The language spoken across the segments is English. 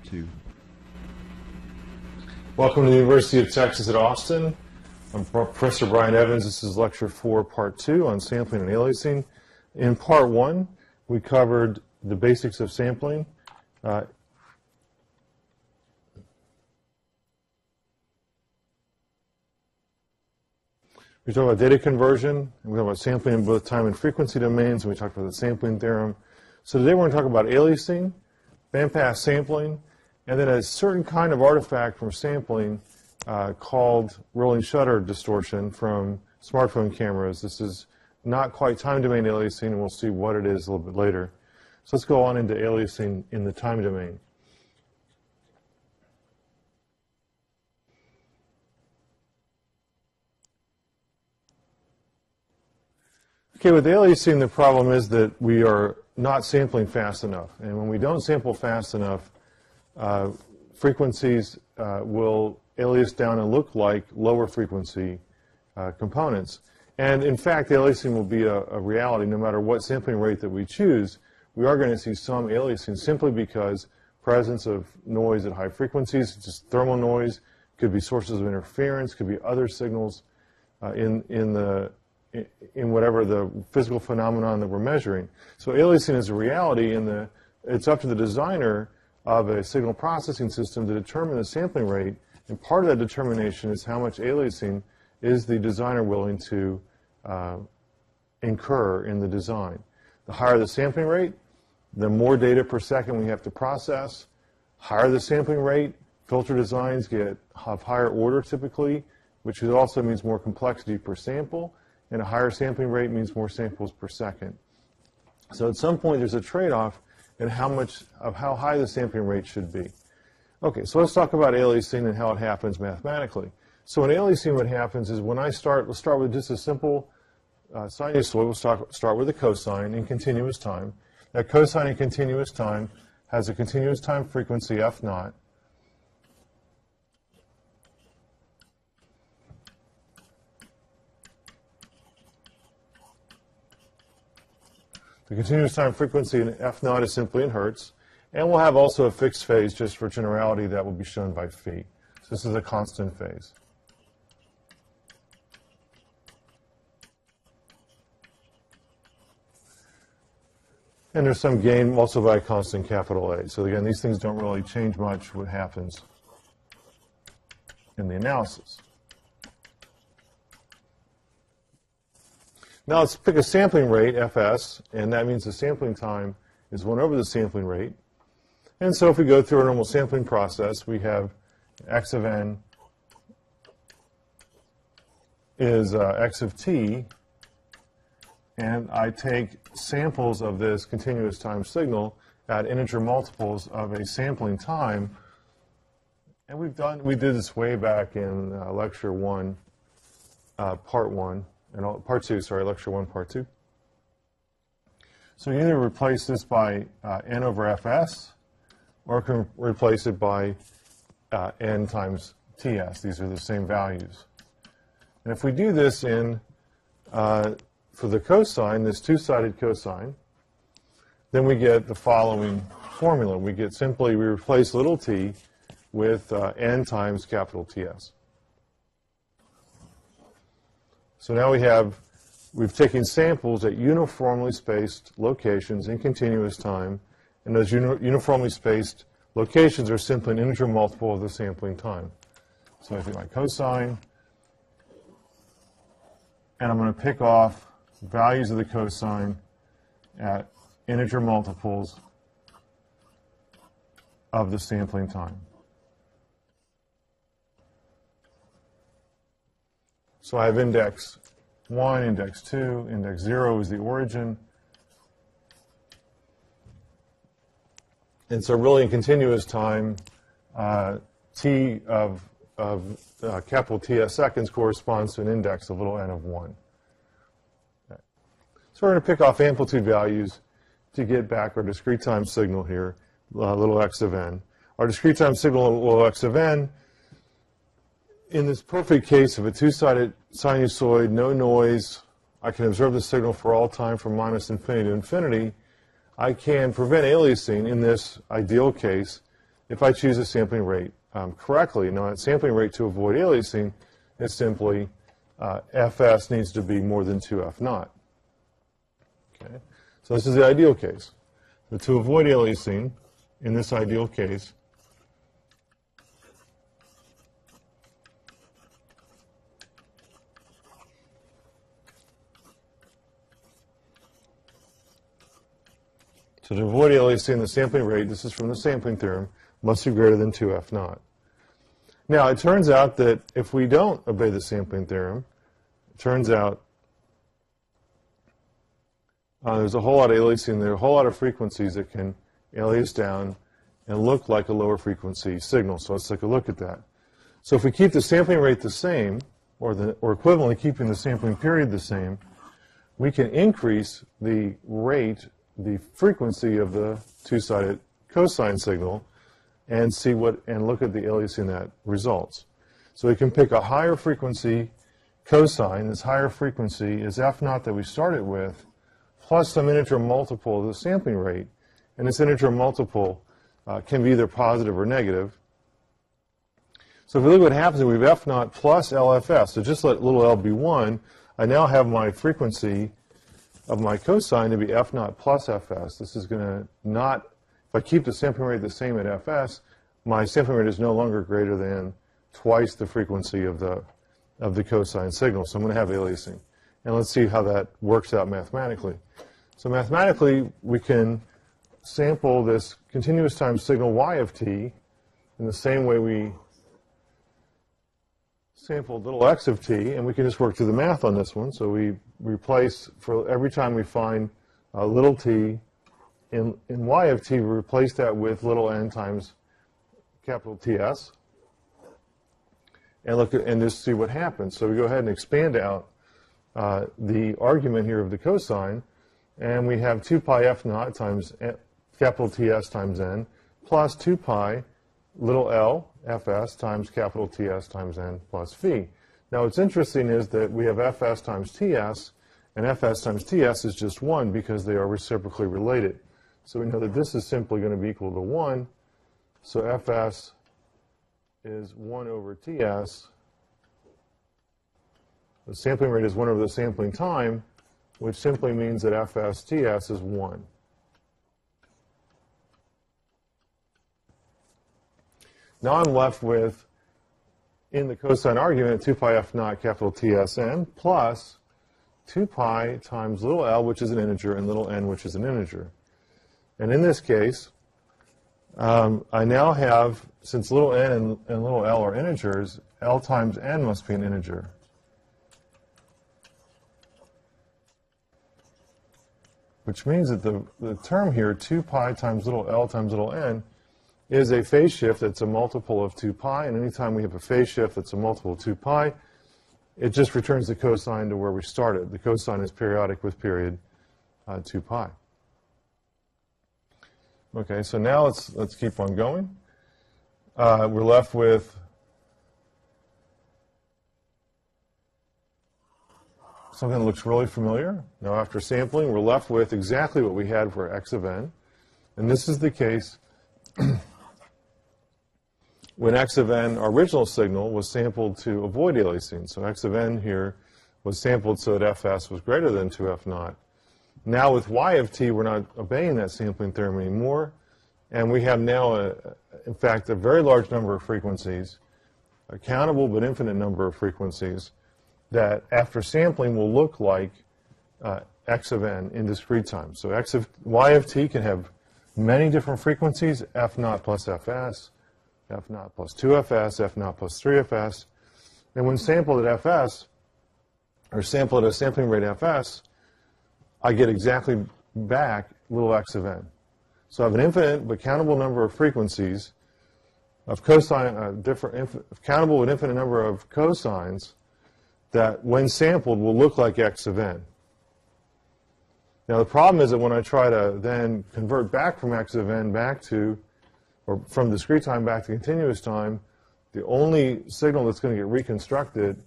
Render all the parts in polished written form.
2. Welcome to the University of Texas at Austin. I'm Professor Brian Evans. This is Lecture 4, Part 2 on sampling and aliasing. In Part 1, we covered the basics of sampling. We talked about data conversion, and we talked about sampling in both time and frequency domains, and we talked about the sampling theorem. So today we're going to talk about aliasing, bandpass sampling, and then a certain kind of artifact from sampling called rolling shutter distortion from smartphone cameras. This is not quite time domain aliasing, and we'll see what it is a little bit later. So let's go on into aliasing in the time domain. Okay, with aliasing, the problem is that we are not sampling fast enough. And when we don't sample fast enough, frequencies will alias down and look like lower frequency components. And in fact, aliasing will be a reality no matter what sampling rate that we choose. We are going to see some aliasing simply because presence of noise at high frequencies, just thermal noise, could be sources of interference, could be other signals in whatever the physical phenomenon that we're measuring. So aliasing is a reality, and it's up to the designer of a signal processing system to determine the sampling rate, and part of that determination is how much aliasing is the designer willing to incur in the design. The higher the sampling rate, the more data per second we have to process. Higher the sampling rate, filter designs have higher order typically, which also means more complexity per sample. And a higher sampling rate means more samples per second. So at some point there's a trade-off in how high the sampling rate should be. Okay, so let's talk about aliasing and how it happens mathematically. So in aliasing, what happens is when let's start with just a simple sinusoid. We'll start with a cosine in continuous time. That cosine in continuous time has a continuous time frequency f naught. The continuous time frequency in f naught is simply in hertz, and we'll have also a fixed phase just for generality that will be shown by phi. So this is a constant phase. And there's some gain also by a constant capital A. So again, these things don't really change much what happens in the analysis. Now let's pick a sampling rate, fs, and that means the sampling time is 1 over the sampling rate. And so if we go through a normal sampling process, we have x of n is x of t, and I take samples of this continuous time signal at integer multiples of a sampling time. And we did this way back in lecture 1, part 1. Part 2, sorry, lecture 1, part 2. So you either replace this by n over fs, or you can replace it by n times ts. These are the same values. And if we do this for the cosine, this two-sided cosine, then we get the following formula. We replace little t with n times capital Ts. So now we've taken samples at uniformly spaced locations in continuous time, and those uniformly spaced locations are simply an integer multiple of the sampling time. So I take my cosine, and I'm going to pick off values of the cosine at integer multiples of the sampling time. So I have index 1, index 2, index 0 is the origin. And so really in continuous time, t of capital Ts seconds corresponds to an index of little n of 1. Okay. So we're going to pick off amplitude values to get back our discrete time signal here, little x of n. Our discrete time signal, little x of n, in this perfect case of a two-sided sinusoid, no noise, I can observe the signal for all time from -infinity to infinity. I can prevent aliasing in this ideal case if I choose a sampling rate correctly. Now, that sampling rate to avoid aliasing is simply fs needs to be more than 2f naught. Okay? So this is the ideal case. So to avoid aliasing, in this ideal case, so to avoid aliasing, the sampling rate, this is from the sampling theorem, must be greater than 2f naught. Now, it turns out that if we don't obey the sampling theorem, it turns out there's a whole lot of aliasing. There are a whole lot of frequencies that can alias down and look like a lower frequency signal. So let's take a look at that. So if we keep the sampling rate the same, or equivalently keeping the sampling period the same, we can increase the rate, the frequency of the two-sided cosine signal, and see and look at the aliasing that results. So we can pick a higher frequency cosine. This higher frequency is f naught that we started with, plus some integer multiple of the sampling rate. And this integer multiple can be either positive or negative. So if we look at what happens, we have f naught plus LFS. So just let little l be 1. I now have my frequency of my cosine to be f naught plus fs. This is going to not, if I keep the sampling rate the same at fs, my sampling rate is no longer greater than twice the frequency of the cosine signal. So I'm going to have aliasing. And let's see how that works out mathematically. So mathematically, we can sample this continuous time signal y of t in the same way we sampled little x of t, and we can just work through the math on this one. So we replace, for every time we find little t in y of t, we replace that with little n times capital Ts, and look at, and just see what happens. So we go ahead and expand out the argument here of the cosine, and we have 2 pi f naught times capital Ts times n plus 2 pi little l fs times capital Ts times n plus phi. Now what's interesting is that we have fs times Ts, and fs times Ts is just 1 because they are reciprocally related. So we know that this is simply going to be equal to 1. So fs is 1 over Ts. The sampling rate is 1 over the sampling time, which simply means that fs Ts is 1. Now I'm left with, in the cosine argument, 2 pi f naught capital Tsn plus 2 pi times little l, which is an integer, and little n, which is an integer. And in this case, I now have, since little n and little l are integers, l times n must be an integer. Which means that the term here, 2 pi times little l times little n, is a phase shift that's a multiple of 2 pi, and anytime we have a phase shift that's a multiple of 2 pi, it just returns the cosine to where we started. The cosine is periodic with period 2 pi. Okay, so now let's keep on going. We're left with something that looks really familiar. Now after sampling, we're left with exactly what we had for x of n. And this is the case when x of n, our original signal, was sampled to avoid aliasing. So x of n here was sampled so that fs was greater than 2f naught. Now with y of t, we're not obeying that sampling theorem anymore. And we have now, in fact, a very large number of frequencies, a countable but infinite number of frequencies, that after sampling will look like x of n in discrete time. So y of t can have many different frequencies, f naught plus fs, f naught plus 2fs, f naught plus 3fs. And when sampled at fs, or sampled at a sampling rate fs, I get exactly back little x of n. So I have an infinite but countable number of frequencies of cosine, countable but infinite number of cosines that, when sampled, will look like x of n. Now the problem is that when I try to then convert back from x of n back to, or from discrete time back to continuous time, the only signal that's going to get reconstructed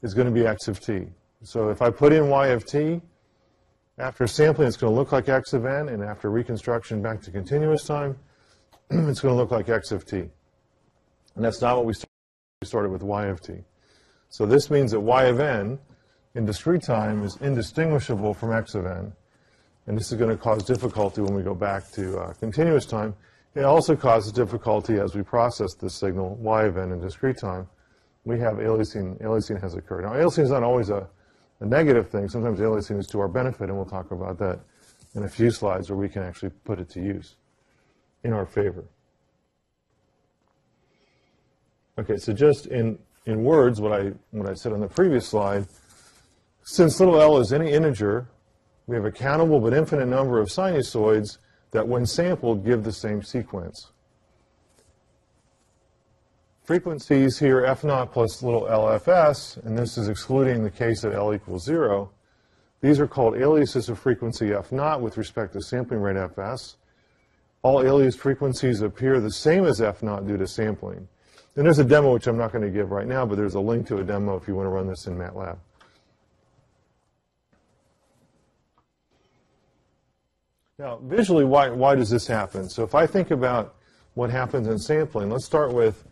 is going to be x of t. So if I put in y of t, after sampling it's going to look like x of n, and after reconstruction back to continuous time, it's going to look like x of t. And that's not what we started. We started with y of t. So this means that y of n in discrete time is indistinguishable from x of n. And this is going to cause difficulty when we go back to continuous time. It also causes difficulty as we process this signal, y of n in discrete time. We have aliasing. Aliasing has occurred. Now, aliasing is not always a negative thing. Sometimes aliasing is to our benefit, and we'll talk about that in a few slides where we can actually put it to use in our favor. Okay, so just in words, what I said on the previous slide, since little l is any integer, we have a countable but infinite number of sinusoids that, when sampled, give the same sequence. Frequencies here, f naught plus little LFS, and this is excluding the case that L equals 0. These are called aliases of frequency f naught with respect to sampling rate fs. All alias frequencies appear the same as f naught due to sampling. And there's a demo which I'm not going to give right now, but there's a link to a demo if you want to run this in MATLAB. Now, visually, why does this happen? So if I think about what happens in sampling, let's start with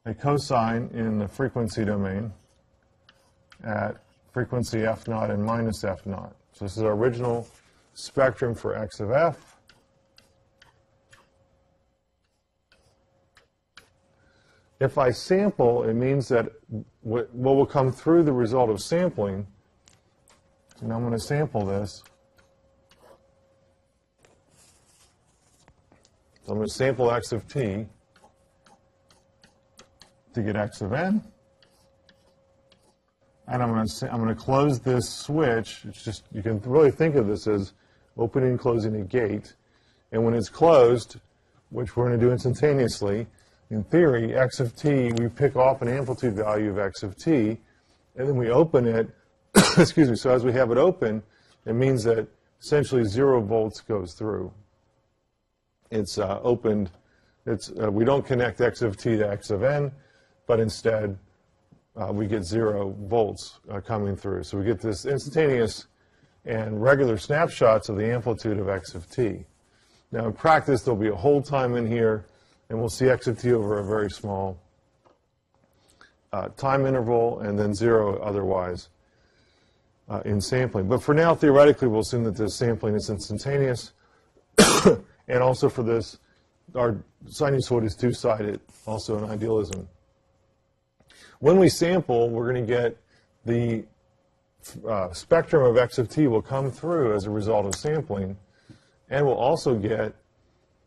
a cosine in the frequency domain at frequency f naught and minus f naught. So this is our original spectrum for x of f. If I sample, it means that what will come through the result of sampling, and I'm going to sample this. So I'm going to sample x of t to get x of n. And I'm going to close this switch. It's just, you can really think of this as opening and closing a gate. And when it's closed, which we're going to do instantaneously, in theory, x of t, we pick off an amplitude value of x of t, and then we open it. Excuse me. So as we have it open, it means that essentially 0 volts goes through. It's opened. We don't connect x of t to x of n, but instead we get 0 volts coming through. So we get this instantaneous and regular snapshots of the amplitude of x of t. Now in practice, there'll be a hold time in here, and we'll see x of t over a very small time interval, and then 0 otherwise in sampling. But for now, theoretically, we'll assume that this sampling is instantaneous. And also for this, our sinusoid is two-sided, also in idealism. When we sample, we're going to get the spectrum of x of t will come through as a result of sampling, and we'll also get,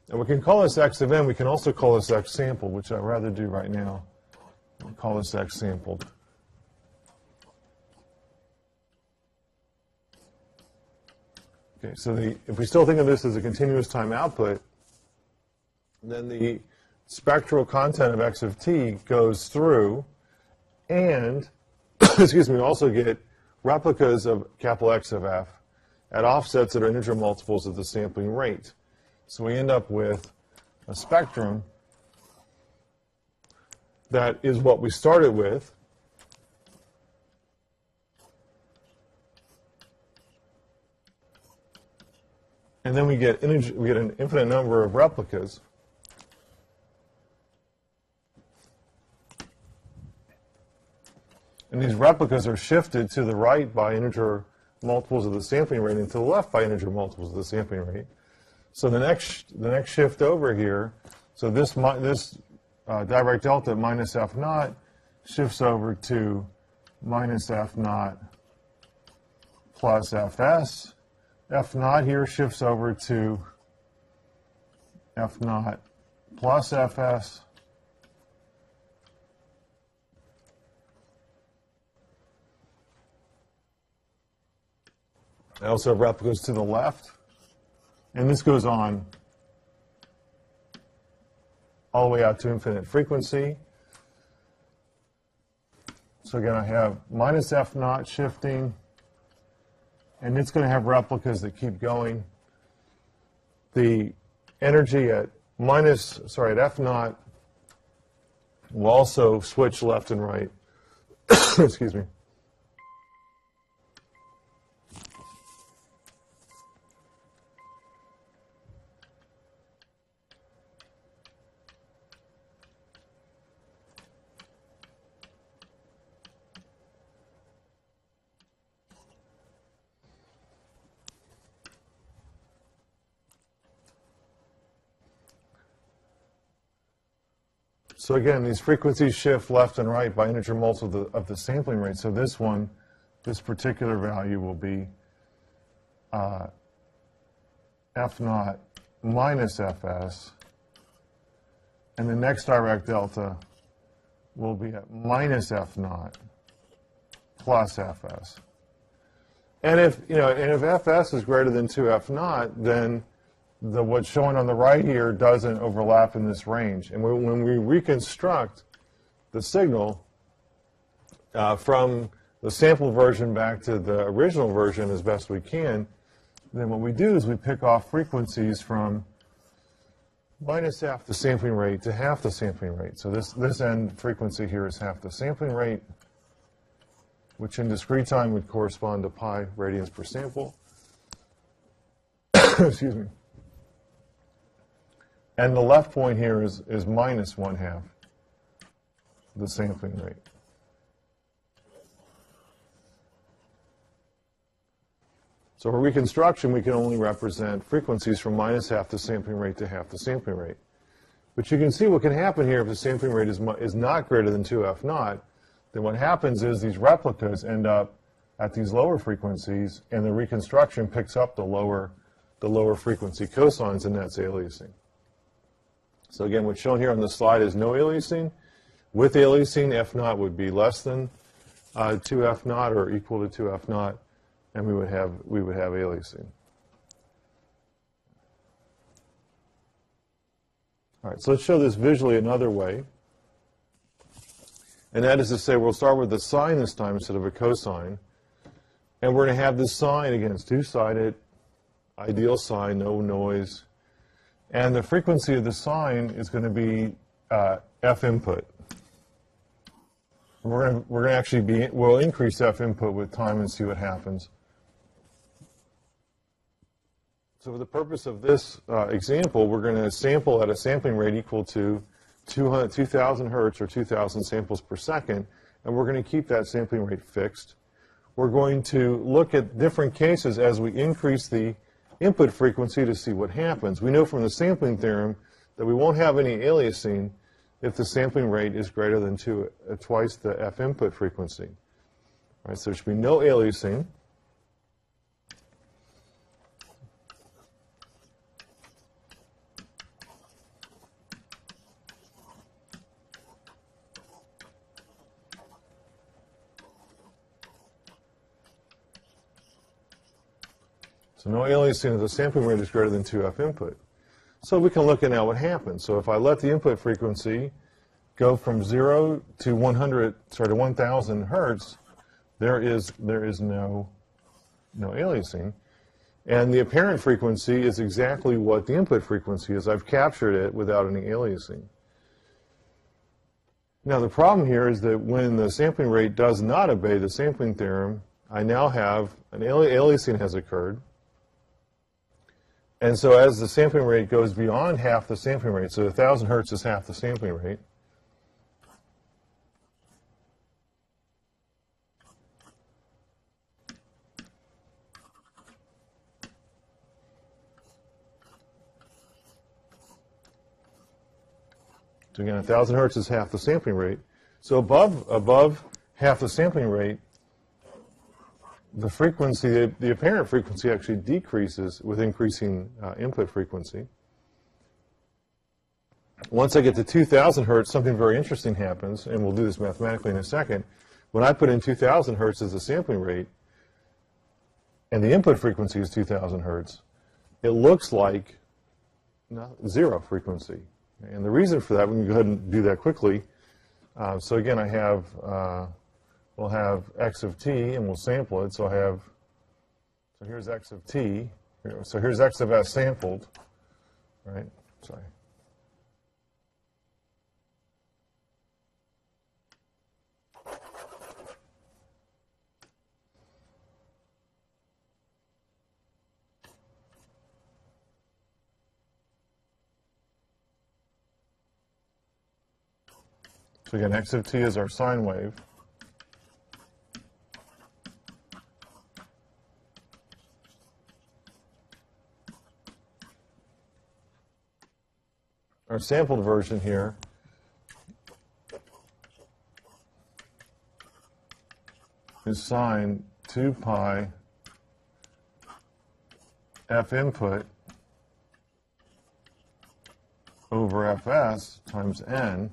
and we can call this x of n, we can also call this x sampled, which I'd rather do right now. We'll call this x sampled. Okay, so if we still think of this as a continuous time output, then the spectral content of x of t goes through, and excuse me, we also get replicas of capital X of f at offsets that are integer multiples of the sampling rate. So we end up with a spectrum that is what we started with, and then we get an infinite number of replicas. And these replicas are shifted to the right by integer multiples of the sampling rate, and to the left by integer multiples of the sampling rate. So the next shift over here, so this Dirac delta minus f naught shifts over to minus f naught plus fs. F naught here shifts over to f naught plus fs. I also have replicas to the left, and this goes on all the way out to infinite frequency. So again, I have minus f naught shifting, and it's going to have replicas that keep going. The energy at f naught will also switch left and right. Excuse me. So again, these frequencies shift left and right by integer multiple of the sampling rate. So this one, this particular value will be F naught minus Fs, and the next direct delta will be at minus F naught plus Fs. And if Fs is greater than 2F naught, then what's showing on the right here doesn't overlap in this range. And when we reconstruct the signal from the sample version back to the original version as best we can, then what we do is we pick off frequencies from minus half the sampling rate to half the sampling rate. So this end frequency here is half the sampling rate, which in discrete time would correspond to pi radians per sample. Excuse me. And the left point here is minus 1/2 the sampling rate. So for reconstruction, we can only represent frequencies from minus half the sampling rate to half the sampling rate. But you can see what can happen here if the sampling rate is not greater than 2F naught, then what happens is these replicas end up at these lower frequencies, and the reconstruction picks up the lower frequency cosines, and that's aliasing. So again, what's shown here on the slide is no aliasing. With aliasing, F naught would be less than 2F naught or equal to 2F naught, and we would have aliasing. All right, so let's show this visually another way. And that is to say, we'll start with the sine this time instead of a cosine. And we're going to have this sine, again, it's two-sided, ideal sine, no noise. And the frequency of the sine is going to be F input. We're going to actually we'll increase F input with time and see what happens. So for the purpose of this example, we're going to sample at a sampling rate equal to 2,000 hertz or 2,000 samples per second, and we're going to keep that sampling rate fixed. We're going to look at different cases as we increase the input frequency to see what happens. We know from the sampling theorem that we won't have any aliasing if the sampling rate is greater than twice the F input frequency. All right, so there should be no aliasing. So no aliasing if the sampling rate is greater than 2F input. So we can look at now what happens. So if I let the input frequency go from 0 to 1,000 hertz, there is no aliasing. And the apparent frequency is exactly what the input frequency is. I've captured it without any aliasing. Now the problem here is that when the sampling rate does not obey the sampling theorem, I now have an aliasing has occurred. And so as the sampling rate goes beyond half the sampling rate, so 1,000 hertz is half the sampling rate, so again, 1,000 hertz is half the sampling rate. So above half the sampling rate, the frequency, the apparent frequency actually decreases with increasing input frequency. Once I get to 2,000 hertz, something very interesting happens, and we'll do this mathematically in a second. When I put in 2,000 hertz as the sampling rate, and the input frequency is 2,000 hertz, it looks like zero frequency. And the reason for that, we can go ahead and do that quickly. So again, we'll have x of t, and we'll sample it. So here's x of t. So here's x of s sampled, right? Sorry. So again, x of t is our sine wave. Our sampled version here is sine 2 pi f input over fs times n.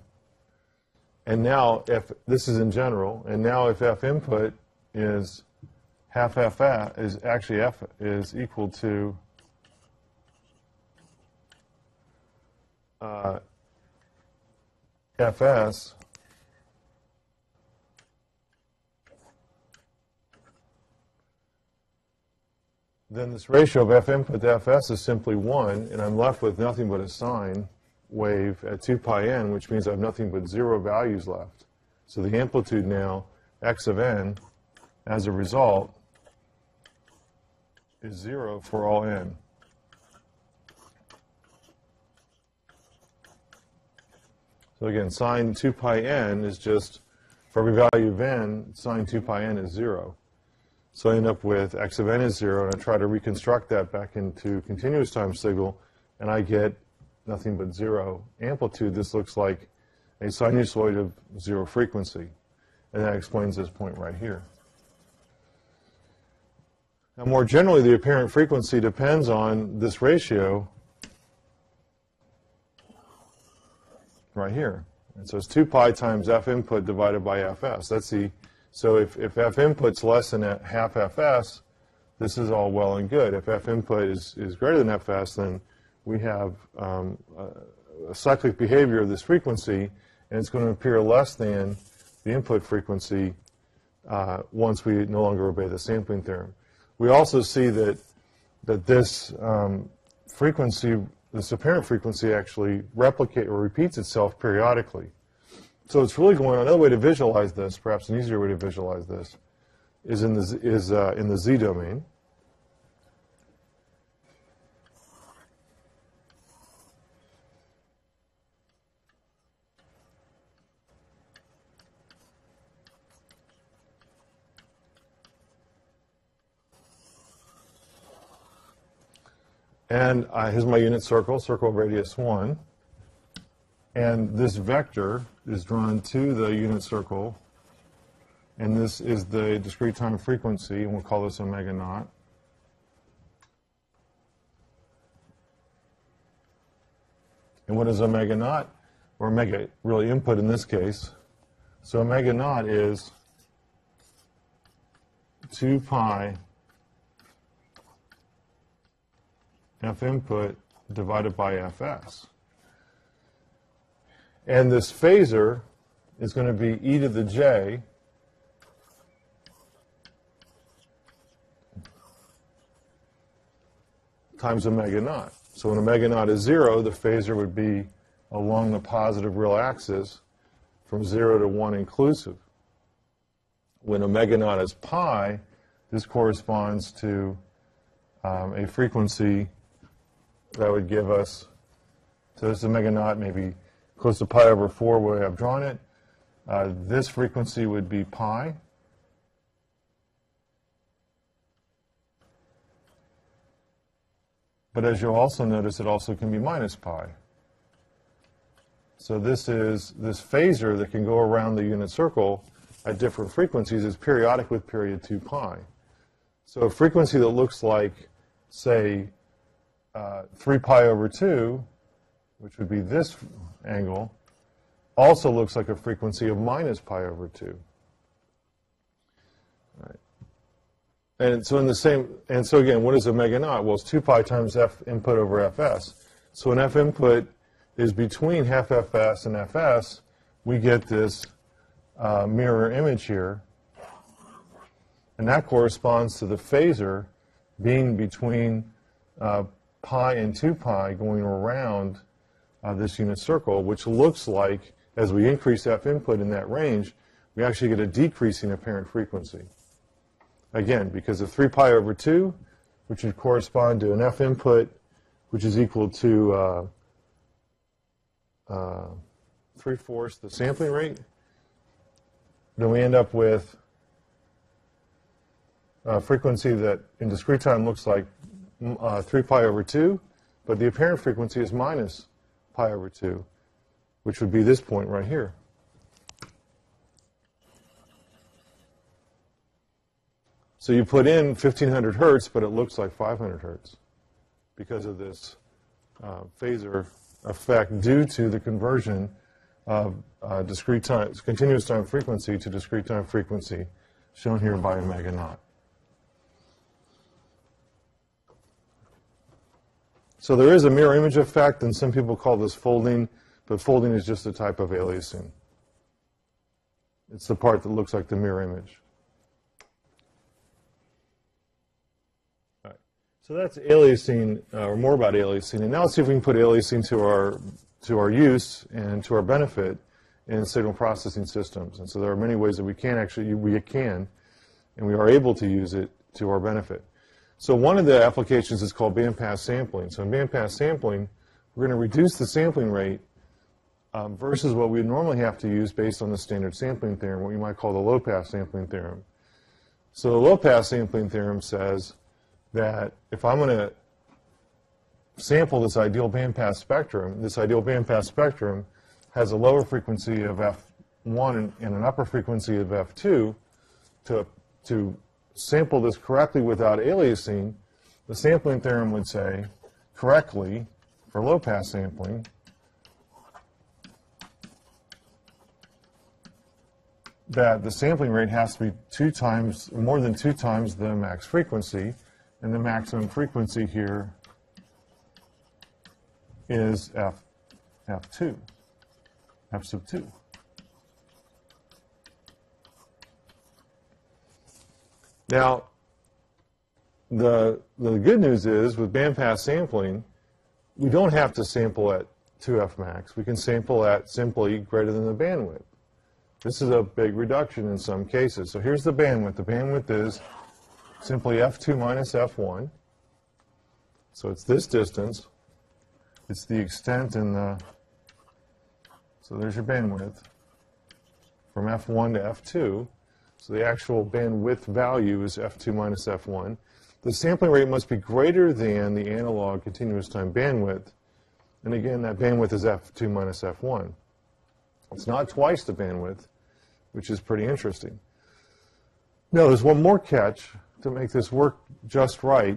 And now, if this is in general, and now if f input is half fs, is actually f is equal to fs, then this ratio of f input to fs is simply 1, and I'm left with nothing but a sine wave at 2 pi n, which means I have nothing but 0 values left. So the amplitude now, x of n, as a result, is 0 for all n. So again, sine 2 pi n is just, for every value of n, sine 2 pi n is 0. So I end up with x of n is 0, and I try to reconstruct that back into continuous time signal, and I get nothing but 0 amplitude. This looks like a sinusoid of 0 frequency. And that explains this point right here. Now, more generally, the apparent frequency depends on this ratio right here. And so it's 2 pi times f input divided by fs. That's the, so if f input's less than half fs, this is all well and good. If f input is greater than fs, then we have a cyclic behavior of this frequency, and it's going to appear less than the input frequency once we no longer obey the sampling theorem. We also see that this frequency, this apparent frequency, actually replicates or repeats itself periodically. So it's really going on. Another way to visualize this, perhaps an easier way to visualize this, is in the z domain. And here's my unit circle, circle radius 1. And this vector is drawn to the unit circle. And this is the discrete time frequency, and we'll call this omega naught. And what is omega naught? Or omega, really input in this case. So omega naught is 2 pi f input divided by fs. And this phasor is going to be e to the j times omega naught. So when omega naught is 0, the phasor would be along the positive real axis from 0 to 1 inclusive. When omega naught is pi, this corresponds to a frequency that would give us, so this is omega naught, maybe close to pi over 4 where I've drawn it. This frequency would be pi. But as you'll also notice, it also can be minus pi. So this is this phasor that can go around the unit circle at different frequencies is periodic with period 2 pi. So a frequency that looks like, say, 3 pi over 2, which would be this angle, also looks like a frequency of minus pi over 2. All right. And so in the same, and so again, what is omega naught? Well, it's 2 pi times f input over fs. So when f input is between half fs and fs, we get this mirror image here. And that corresponds to the phasor being between pi and 2 pi going around this unit circle, which looks like, as we increase f input in that range, we actually get a decreasing apparent frequency. Again, because of 3 pi over 2, which would correspond to an f input, which is equal to 3/4 the sampling rate, then we end up with a frequency that in discrete time looks like 3 pi over 2, but the apparent frequency is minus pi over 2, which would be this point right here. So you put in 1500 hertz, but it looks like 500 hertz because of this phasor effect due to the conversion of discrete time, continuous time frequency to discrete time frequency, shown here by omega naught. So there is a mirror image effect, and some people call this folding, but folding is just a type of aliasing. It's the part that looks like the mirror image. All right. So that's aliasing, or more about aliasing. And now let's see if we can put aliasing to our use and to our benefit in signal processing systems. And so there are many ways that we can and we are able to use it to our benefit. So one of the applications is called bandpass sampling. So in bandpass sampling, we're going to reduce the sampling rate versus what we would normally have to use based on the standard sampling theorem, what you might call the low-pass sampling theorem. So the low-pass sampling theorem says that if I'm going to sample this ideal bandpass spectrum has a lower frequency of F1 and an upper frequency of F2. To sample this correctly without aliasing, the sampling theorem would say, correctly, for low-pass sampling, that the sampling rate has to be more than two times the max frequency, and the maximum frequency here is F sub 2. Now, the good news is with bandpass sampling, we don't have to sample at 2F max. We can sample at simply greater than the bandwidth. This is a big reduction in some cases. So here's the bandwidth. The bandwidth is simply F2 minus F1. So it's this distance. It's the extent in the, so there's your bandwidth from F1 to F2. So the actual bandwidth value is F2 minus F1. The sampling rate must be greater than the analog continuous time bandwidth. And again, that bandwidth is F2 minus F1. It's not twice the bandwidth, which is pretty interesting. Now, there's one more catch to make this work just right,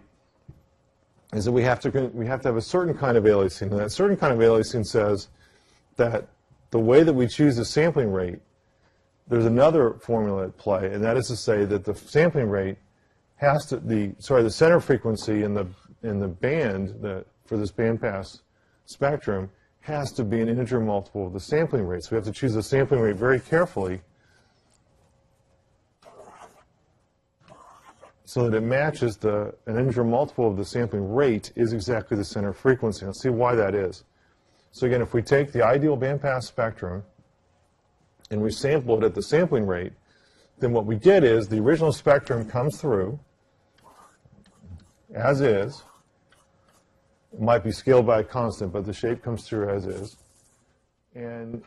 is that we have to have a certain kind of aliasing. And that certain kind of aliasing says that the way that we choose the sampling rate, there's another formula at play, and that is to say that the sampling rate has to, the center frequency in the band for this bandpass spectrum has to be an integer multiple of the sampling rate. So we have to choose the sampling rate very carefully so that it matches an integer multiple of the sampling rate is exactly the center frequency. Let's see why that is. So again, if we take the ideal bandpass spectrum and we sample it at the sampling rate, then what we get is the original spectrum comes through as is. It might be scaled by a constant, but the shape comes through as is. And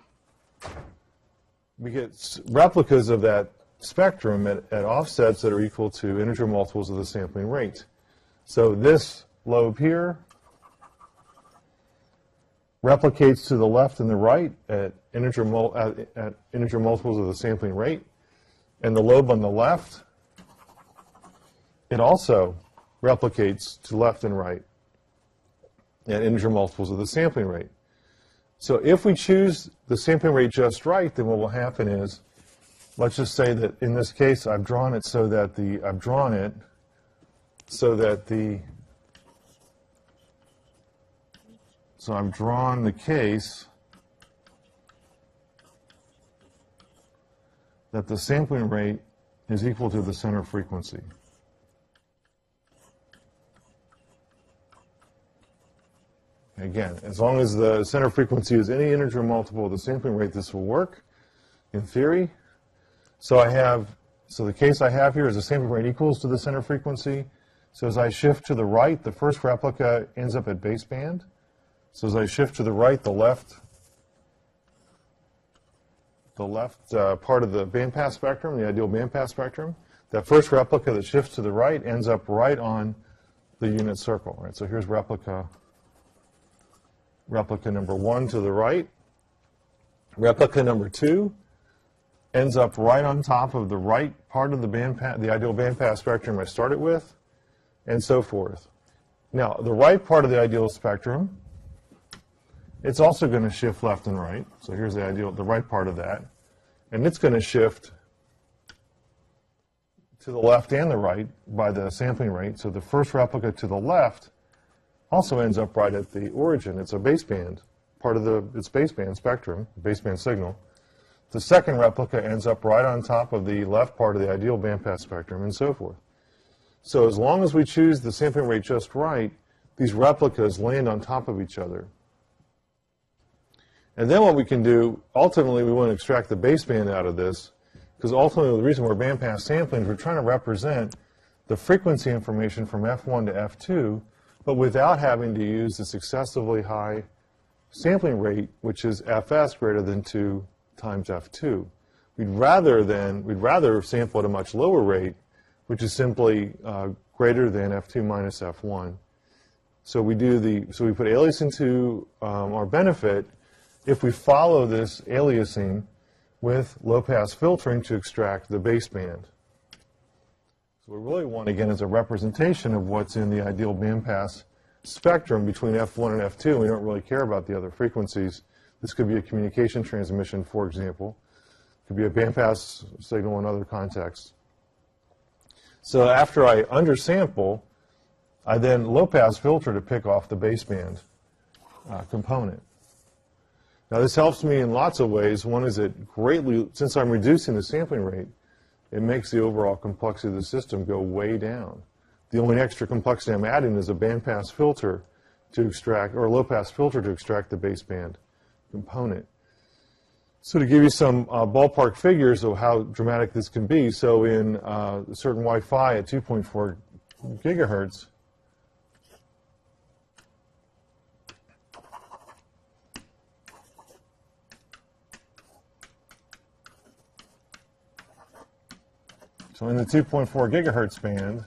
we get replicas of that spectrum at offsets that are equal to integer multiples of the sampling rate. So this lobe here replicates to the left and the right at integer multiples of the sampling rate. And the lobe on the left, it also replicates to left and right at integer multiples of the sampling rate. So if we choose the sampling rate just right, then what will happen is, let's just say that in this case I've drawn it so that so I've drawn the case that the sampling rate is equal to the center frequency. Again, as long as the center frequency is any integer multiple of the sampling rate, this will work in theory. So the case I have here is the sampling rate equals to the center frequency. So as I shift to the right, the first replica ends up at baseband. So as I shift to the right, the left part of the bandpass spectrum, the ideal bandpass spectrum, that first replica that shifts to the right ends up right on the unit circle. Right? So here's replica number 1 to the right. Replica number 2 ends up right on top of the right part of the ideal bandpass spectrum I started with, and so forth. Now, the right part of the ideal spectrum, it's also going to shift left and right. So here's the right part of that. And it's going to shift to the left and the right by the sampling rate. So the first replica to the left also ends up right at the origin. It's a baseband, part of its baseband spectrum, baseband signal. The second replica ends up right on top of the left part of the ideal bandpass spectrum, and so forth. So as long as we choose the sampling rate just right, these replicas land on top of each other. And then what we can do, ultimately we want to extract the baseband out of this, because ultimately the reason we're bandpass sampling is we're trying to represent the frequency information from F1 to F2, but without having to use this excessively high sampling rate, which is Fs greater than 2 times F2. We'd rather sample at a much lower rate, which is simply greater than F2 minus F1. So we put aliasing to our benefit if we follow this aliasing with low-pass filtering to extract the baseband. So what we really want, again, is a representation of what's in the ideal bandpass spectrum between F1 and F2. We don't really care about the other frequencies. This could be a communication transmission, for example. It could be a bandpass signal in other contexts. So after I undersample, I then low-pass filter to pick off the baseband component. Now this helps me in lots of ways. One is it greatly, since I'm reducing the sampling rate, it makes the overall complexity of the system go way down. The only extra complexity I'm adding is a bandpass filter to extract, or a low-pass filter to extract the baseband component. So to give you some ballpark figures of how dramatic this can be, so in certain Wi-Fi at 2.4 gigahertz, so in the 2.4 gigahertz band,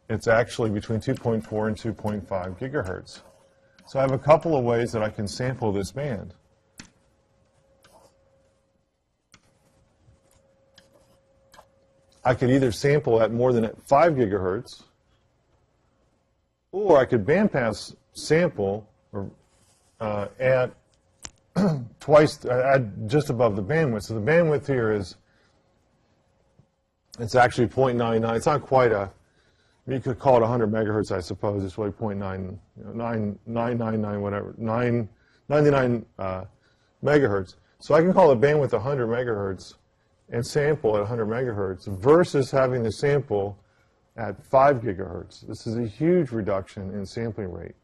it's actually between 2.4 and 2.5 gigahertz. So I have a couple of ways that I can sample this band. I could either sample at more than at 5 gigahertz, or I could bandpass sample at twice, at just above the bandwidth. So the bandwidth here is, it's actually 0.99. It's not quite a, you could call it 100 megahertz, I suppose. It's really 0.999, whatever, 99 megahertz. So I can call the bandwidth 100 megahertz and sample at 100 megahertz versus having the sample at 5 gigahertz. This is a huge reduction in sampling rate.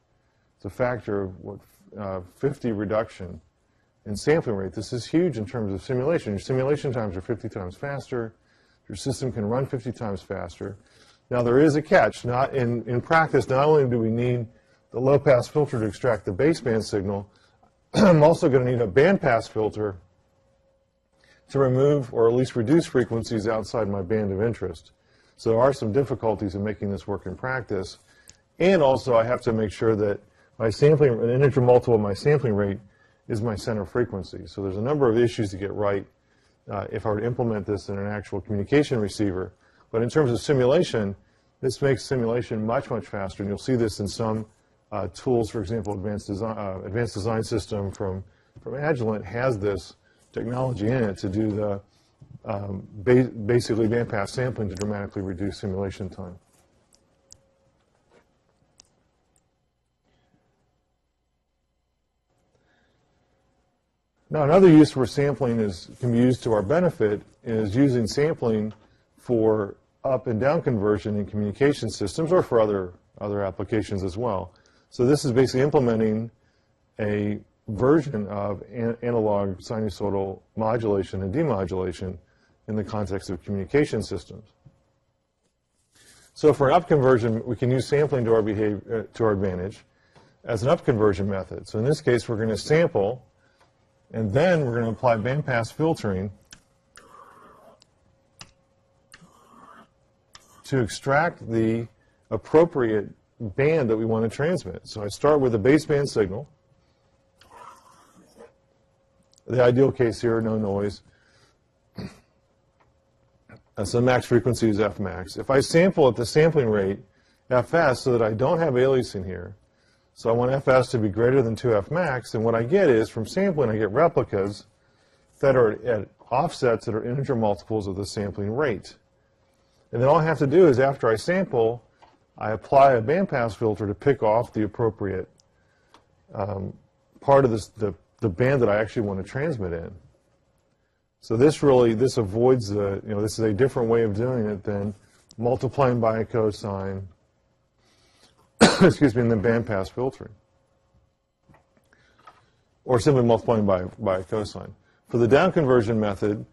It's a factor of what, 50 reduction in sampling rate. This is huge in terms of simulation. Your simulation times are 50 times faster. Your system can run 50 times faster. Now there is a catch. Not in practice, not only do we need the low-pass filter to extract the baseband signal, I'm also going to need a bandpass filter to remove or at least reduce frequencies outside my band of interest. So there are some difficulties in making this work in practice. And also I have to make sure that my sampling, an integer multiple of my sampling rate is my center frequency. So there's a number of issues to get right if I were to implement this in an actual communication receiver. But in terms of simulation, this makes simulation much, much faster. And you'll see this in some tools. For example, Advanced Design System from Agilent has this technology in it to do the basically bandpass sampling to dramatically reduce simulation time. Now, another use for sampling can be used to our benefit is using sampling for up and down conversion in communication systems or for other applications as well. So this is basically implementing a version of analog sinusoidal modulation and demodulation in the context of communication systems. So for an up conversion, we can use sampling to our advantage as an up conversion method. So in this case, we're going to sample, and then we're going to apply bandpass filtering to extract the appropriate band that we want to transmit. So I start with a baseband signal. The ideal case here, no noise. So max frequency is F max. If I sample at the sampling rate, Fs, so that I don't have aliasing here, so I want Fs to be greater than 2F max, and what I get is, from sampling, I get replicas that are at offsets that are integer multiples of the sampling rate. And then all I have to do is, after I sample, I apply a bandpass filter to pick off the appropriate part of the band that I actually want to transmit in. So this avoids the, this is a different way of doing it than multiplying by a cosine, excuse me, and then bandpass filtering. Or simply multiplying by a cosine. For the down conversion method,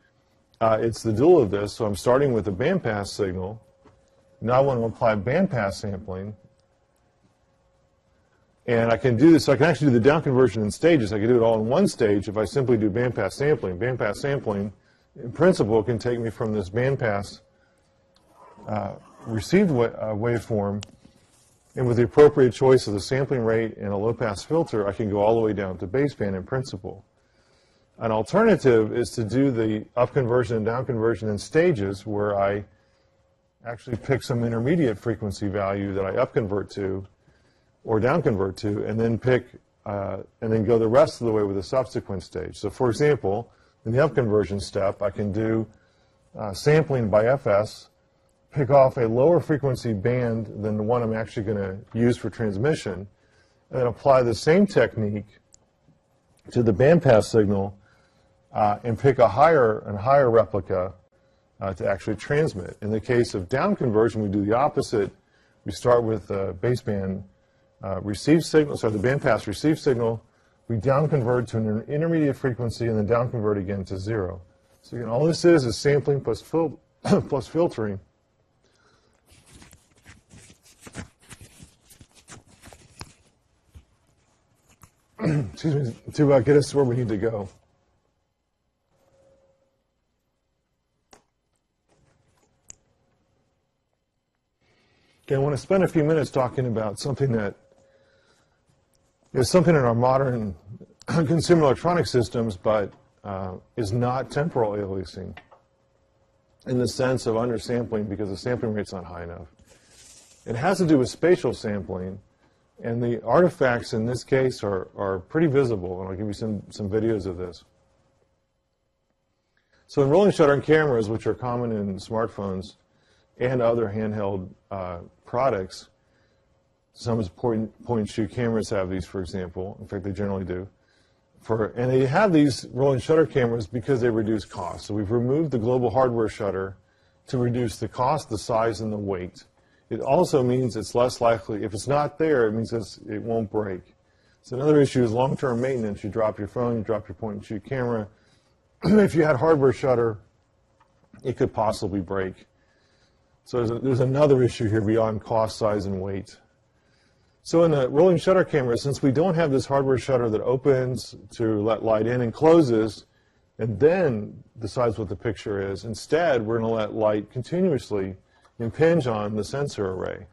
it's the dual of this, so I'm starting with a bandpass signal. Now I want to apply bandpass sampling. And I can do this, so I can actually do the down conversion in stages. I can do it all in one stage if I simply do bandpass sampling. Bandpass sampling, in principle, can take me from this bandpass received waveform, and with the appropriate choice of the sampling rate and a low-pass filter, I can go all the way down to baseband in principle. An alternative is to do the up conversion and down conversion in stages, where I actually pick some intermediate frequency value that I up convert to or down convert to, and then go the rest of the way with a subsequent stage. So, for example, in the up conversion step, I can do sampling by Fs, pick off a lower frequency band than the one I'm actually going to use for transmission, and then apply the same technique to the bandpass signal and pick a higher replica to actually transmit. In the case of down conversion, we do the opposite. We start with the baseband receive signal, the bandpass receive signal. We down convert to an intermediate frequency and then down convert again to 0. So again, all this is sampling plus filtering. Excuse me, to get us to where we need to go. Okay, I want to spend a few minutes talking about something that is something in our modern consumer electronic systems, but is not temporal aliasing in the sense of undersampling because the sampling rate's not high enough. It has to do with spatial sampling, and the artifacts in this case are pretty visible, and I'll give you some videos of this. So in rolling shutter cameras, which are common in smartphones and other handheld products, some point-and-shoot cameras have these, for example. In fact, they generally do. And they have these rolling shutter cameras because they reduce cost. So we've removed the global hardware shutter to reduce the cost, the size, and the weight. It also means it's less likely, if it's not there, it means it won't break. So another issue is long-term maintenance. You drop your phone, you drop your point-and-shoot camera. If you had hardware shutter, it could possibly break. So there's another issue here beyond cost, size, and weight. So in the rolling shutter camera, since we don't have this hardware shutter that opens to let light in and closes and then decides what the picture is, instead we're going to let light continuously impinge on the sensor array.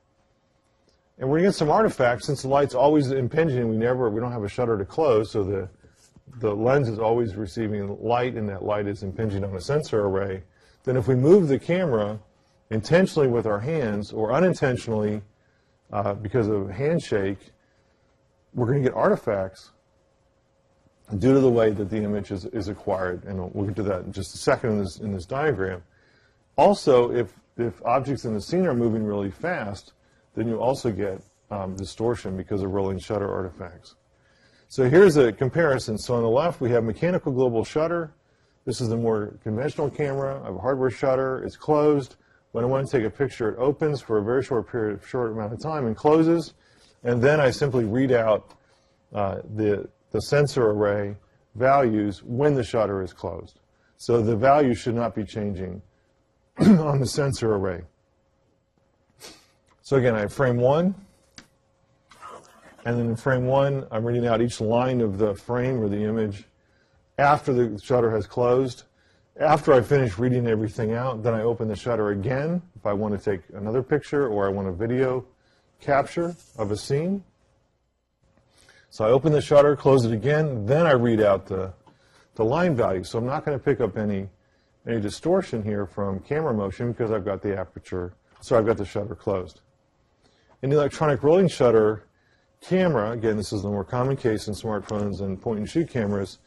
And we're going to get some artifacts since the light's always impinging. We don't have a shutter to close, so the lens is always receiving light, and that light is impinging on the sensor array. Then if we move the camera intentionally with our hands or unintentionally because of handshake, we're going to get artifacts due to the way that the image is acquired. And we'll get to that in just a second in this diagram. Also, if objects in the scene are moving really fast, then you also get distortion because of rolling shutter artifacts. So here's a comparison. So on the left, we have mechanical global shutter. This is the more conventional camera. I have a hardware shutter. It's closed. When I want to take a picture, it opens for a very short amount of time and closes. And then I simply read out the sensor array values when the shutter is closed. So the value should not be changing on the sensor array. So again, I have frame 1. And then in frame 1, I'm reading out each line of the frame or the image after the shutter has closed. After I finish reading everything out, then I open the shutter again if I want to take another picture or I want a video capture of a scene. So I open the shutter, close it again, then I read out the line value. So I'm not going to pick up any any distortion here from camera motion because I've got the aperture, sorry, I've got the shutter closed. In the electronic rolling shutter camera, again, this is the more common case in smartphones and point-and-shoot cameras,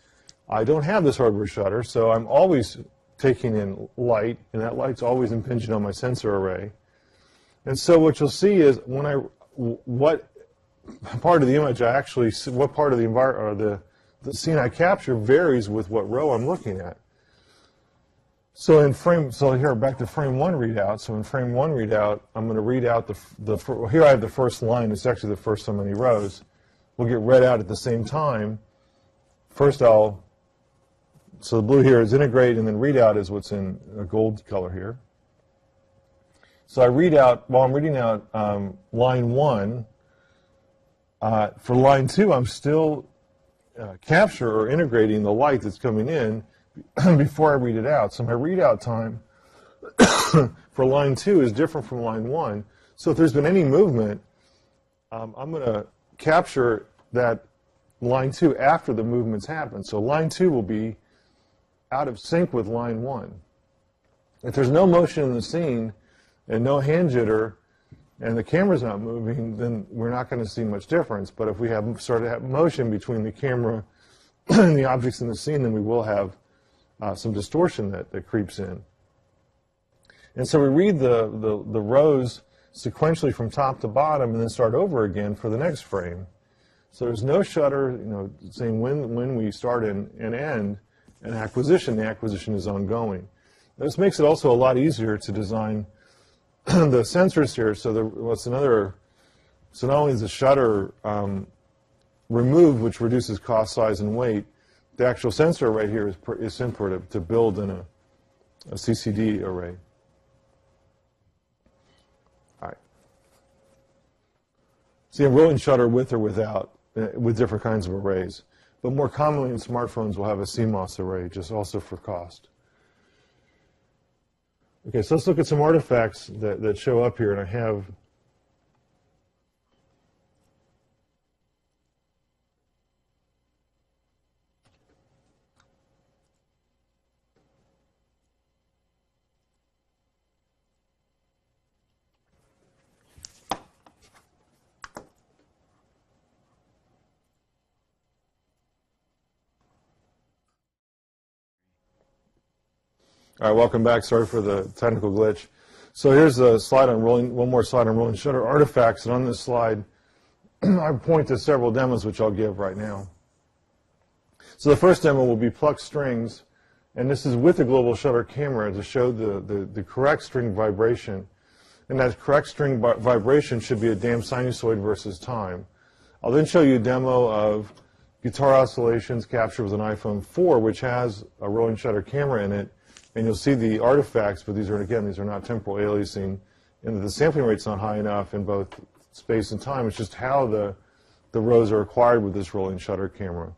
I don't have this hardware shutter, so I'm always taking in light, and that light's always impinging on my sensor array. And so what you'll see is what part of the image I actually see, what part of the environment or the scene I capture varies with what row I'm looking at. So here back to frame 1 readout. So in frame 1 readout, I'm going to read out here I have the first line. It's actually the first so many rows. Will get read out at the same time. First so the blue here is integrate, and then readout is what's in a gold color here. So I read out, while I'm reading out line 1, for line 2, I'm still capture or integrating the light that's coming in before I read it out. So my readout time for line 2 is different from line 1. So if there's been any movement, I'm going to capture that line 2 after the movement's happened. So line 2 will be out of sync with line 1. If there's no motion in the scene and no hand jitter and the camera's not moving, then we're not going to see much difference. But if we start to have motion between the camera and the objects in the scene, then we will have some distortion that creeps in. And so we read the rows sequentially from top to bottom and then start over again for the next frame. So there's no shutter, saying when we start and end an acquisition. The acquisition is ongoing. This makes it also a lot easier to design the sensors here. So not only is the shutter removed, which reduces cost, size, and weight, the actual sensor array here is simpler to build in a CCD array. All right. See, I'm rolling shutter with or without, with different kinds of arrays. But more commonly in smartphones, we'll have a CMOS array, just also for cost. Okay, so let's look at some artifacts that show up here, and I have All right, welcome back. Sorry for the technical glitch. So here's a slide on rolling, one more slide on rolling shutter artifacts, and on this slide, I point to several demos which I'll give right now. So the first demo will be pluck strings, and this is with a global shutter camera to show the correct string vibration, and that correct string vibration should be a damp sinusoid versus time. I'll then show you a demo of guitar oscillations captured with an iPhone 4, which has a rolling shutter camera in it. And you'll see the artifacts, but these are not temporal aliasing, and the sampling rate's not high enough in both space and time. It's just how the rows are acquired with this rolling shutter camera.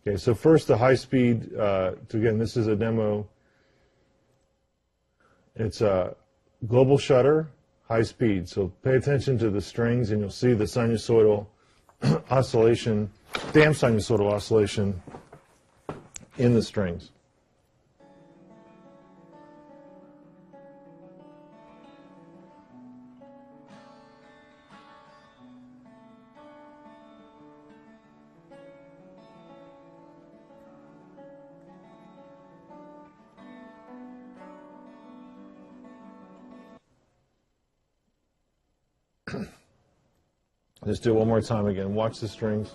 Okay, so first the high speed, again, this is a demo. It's a global shutter, high speed. So pay attention to the strings, and you'll see the sinusoidal oscillation, damp sinusoidal oscillation in the strings. Let's do it one more time again. Watch the strings.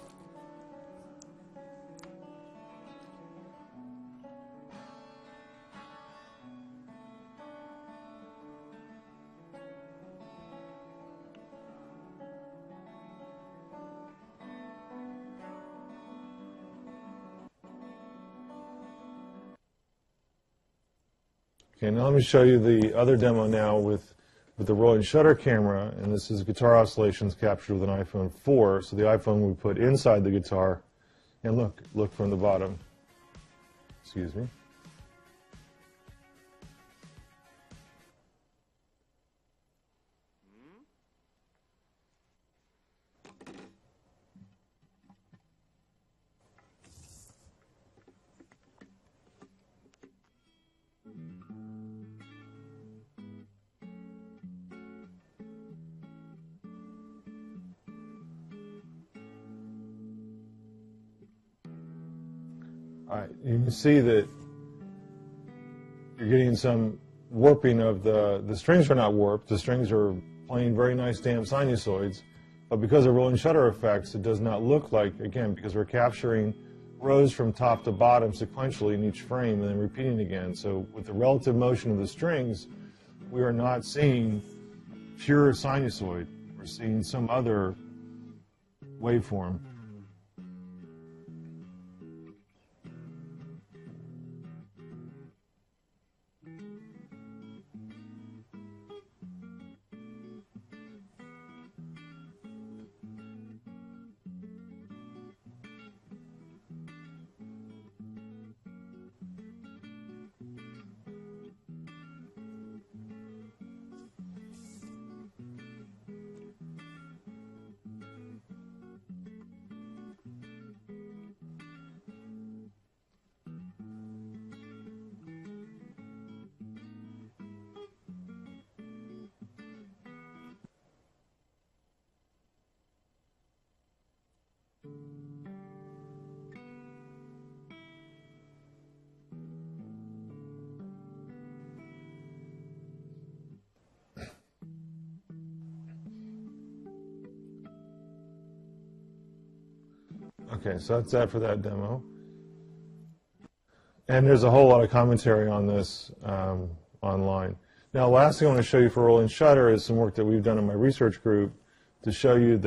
Okay, now let me show you the other demo now with the rolling shutter camera, and this is guitar oscillations captured with an iPhone 4. So the iPhone we put inside the guitar, and look from the bottom. Excuse me. All right, you can see that you're getting some warping of the strings are not warped. The strings are playing very nice damp sinusoids, but because of rolling shutter effects, it does not look like, again, because we're capturing rows from top to bottom sequentially in each frame and then repeating again. So with the relative motion of the strings, we are not seeing pure sinusoid. We're seeing some other waveform. Okay, so that's that for that demo. And there's a whole lot of commentary on this online. Now, last thing I want to show you for rolling shutter is some work that we've done in my research group to show you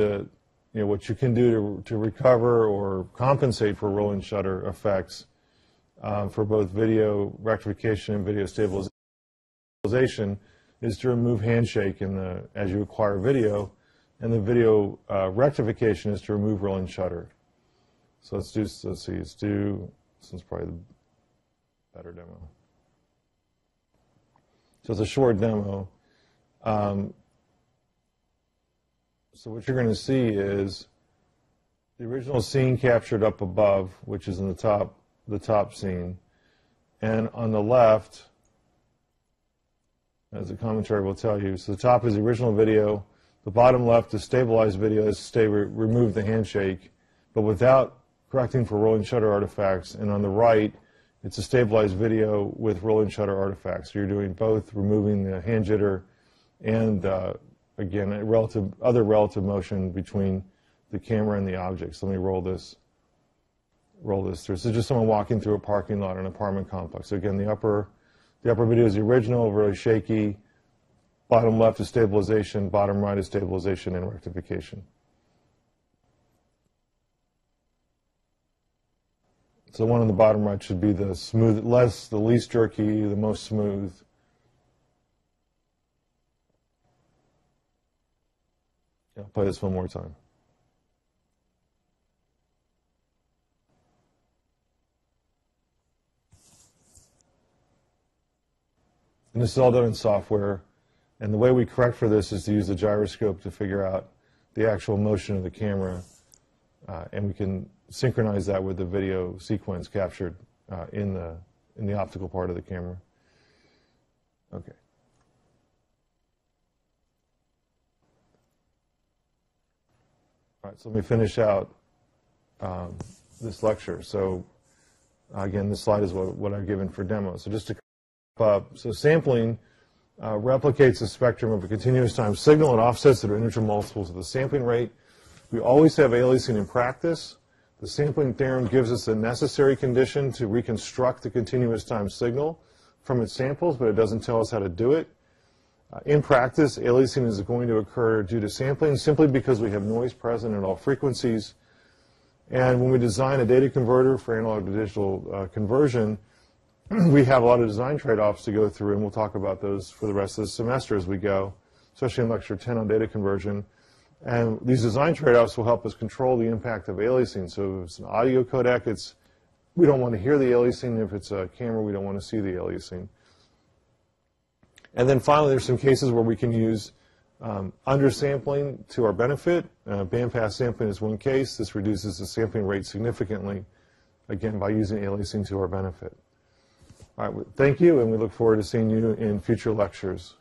what you can do to recover or compensate for rolling shutter effects for both video rectification and video stabilization is to remove handshake as you acquire video, and the video rectification is to remove rolling shutter. So let's see, this is probably the better demo. So it's a short demo. So what you're going to see is the original scene captured up above, which is in the top scene, and on the left, as the commentary will tell you, so the top is the original video, the bottom left is stabilized video, is to remove the handshake, but without correcting for rolling shutter artifacts, and on the right, it's a stabilized video with rolling shutter artifacts. So you're doing both, removing the hand jitter and, again, other relative motion between the camera and the object. So let me roll this through. So just someone walking through a parking lot in an apartment complex. So again, the upper video is the original, really shaky. Bottom left is stabilization, bottom right is stabilization and rectification. So the one on the bottom right should be the smooth, the least jerky, the most smooth. I'll play this one more time. And this is all done in software. And the way we correct for this is to use the gyroscope to figure out the actual motion of the camera. And we can synchronize that with the video sequence captured in the optical part of the camera. Okay. All right, so let me finish out this lecture. So again, this slide is what I've given for demo. So just to up, so sampling replicates the spectrum of a continuous time signal and offsets that are integer multiples of the sampling rate. We always have aliasing in practice. The sampling theorem gives us the necessary condition to reconstruct the continuous time signal from its samples, but it doesn't tell us how to do it. In practice, aliasing is going to occur due to sampling simply because we have noise present at all frequencies. And when we design a data converter for analog to digital conversion, we have a lot of design trade-offs to go through, and we'll talk about those for the rest of the semester as we go, especially in Lecture 10 on data conversion. And these design trade-offs will help us control the impact of aliasing. So if it's an audio codec, we don't want to hear the aliasing. If it's a camera, we don't want to see the aliasing. And then finally, there's some cases where we can use undersampling to our benefit. Bandpass sampling is one case. This reduces the sampling rate significantly, again, by using aliasing to our benefit. All right, thank you, and we look forward to seeing you in future lectures.